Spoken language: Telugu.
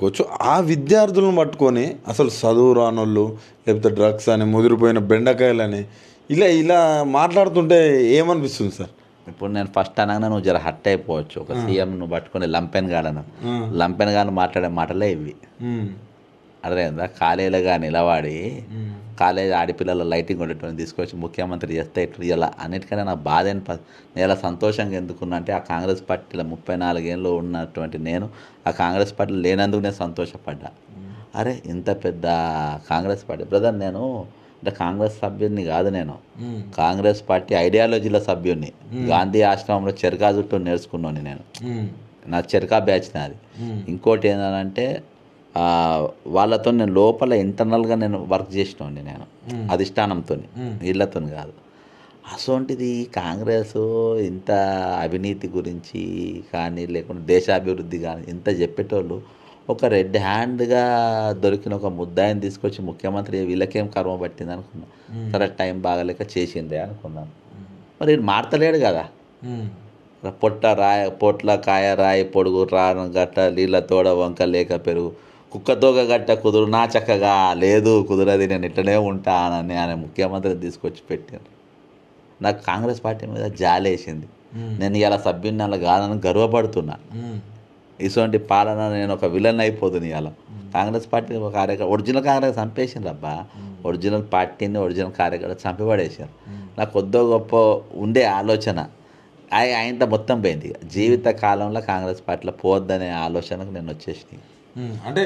కోచ్చు ఆ విద్యార్థులను పట్టుకొని అసలు చదువు రానోళ్ళు లేకపోతే డ్రగ్స్ అని ముదిరిపోయిన బెండకాయలని ఇలా ఇలా మాట్లాడుతుంటే ఏమనిపిస్తుంది సార్? ఇప్పుడు నేను ఫస్ట్ అనగానే నువ్వు జర హట్ అయిపోవచ్చు. ఒక సీఎం నువ్వు పట్టుకొని లంపెన్ గాడను, లంపెన్ గాను మాట్లాడే మాటలే ఇవి. అర్థమైందా? కాలేజీలుగా నిలబడి కాలేజీ ఆడపిల్లల లైటింగ్ ఉండేటువంటి తీసుకొచ్చి ముఖ్యమంత్రి చేస్తే ఇట్లా ఇలా అన్నిటికన్నా నాకు బాధ నేను ఇలా సంతోషంగా ఎందుకున్నా అంటే ఆ కాంగ్రెస్ పార్టీలో 34 ఏళ్ళు ఉన్నటువంటి నేను ఆ కాంగ్రెస్ పార్టీలో లేనందుకు నేను సంతోషపడ్డా. అరే ఇంత పెద్ద కాంగ్రెస్ పార్టీ బ్రదర్, నేను అంటే కాంగ్రెస్ సభ్యుడిని కాదు, నేను కాంగ్రెస్ పార్టీ ఐడియాలజీల సభ్యుడిని. గాంధీ ఆశ్రమంలో చెరకా చుట్టూ నేర్చుకున్నాను నేను. నా చెరకా బ్యాచ్ నాది. ఇంకోటి ఏంటంటే వాళ్ళతో నేను లోపల ఇంటర్నల్గా నేను వర్క్ చేసినోండి నేను అధిష్టానంతో, వీళ్ళతో కాదు. అసోంటిది కాంగ్రెస్ ఇంత అవినీతి గురించి కానీ లేకుంటే దేశాభివృద్ధి కానీ ఇంత చెప్పేటోళ్ళు ఒక రెడ్ హ్యాండ్గా దొరికిన ఒక ముద్దాయిని తీసుకొచ్చి ముఖ్యమంత్రి వీళ్ళకేం కర్మ పట్టింది అనుకున్నా. సరే టైం బాగలేక చేసిందే అనుకున్నాను. మరి మారతలేడు కదా. పొట్ల కాయ రాయి పొడుగు రాను గట్ట నీళ్ళ తోడ వంక లేక పెరుగు కుక్కతోక గట్ట కుదురు నా చక్కగా లేదు కుదరది నేను ఇట్లనే ఉంటానని ఆయన ముఖ్యమంత్రిని తీసుకొచ్చి పెట్టారు. నాకు కాంగ్రెస్ పార్టీ మీద జాలేసింది. నేను ఇలా సభ్యుని అలా కాదని గర్వపడుతున్నా. ఇటువంటి పాలన నేను ఒక విలన్ అయిపోతుంది. ఇలా కాంగ్రెస్ పార్టీ కార్యకర్త ఒరిజినల్ కాంగ్రెస్ చంపేసింది అబ్బా. ఒరిజినల్ పార్టీని ఒరిజినల్ కార్యకర్త చంపిపడేసారు. నాకు కొద్దో గొప్ప ఉండే ఆలోచన ఆయనతో మొత్తం పోయింది. జీవిత కాలంలో కాంగ్రెస్ పార్టీలో పోవద్దనే ఆలోచనకు నేను వచ్చేసినాయి. అంటే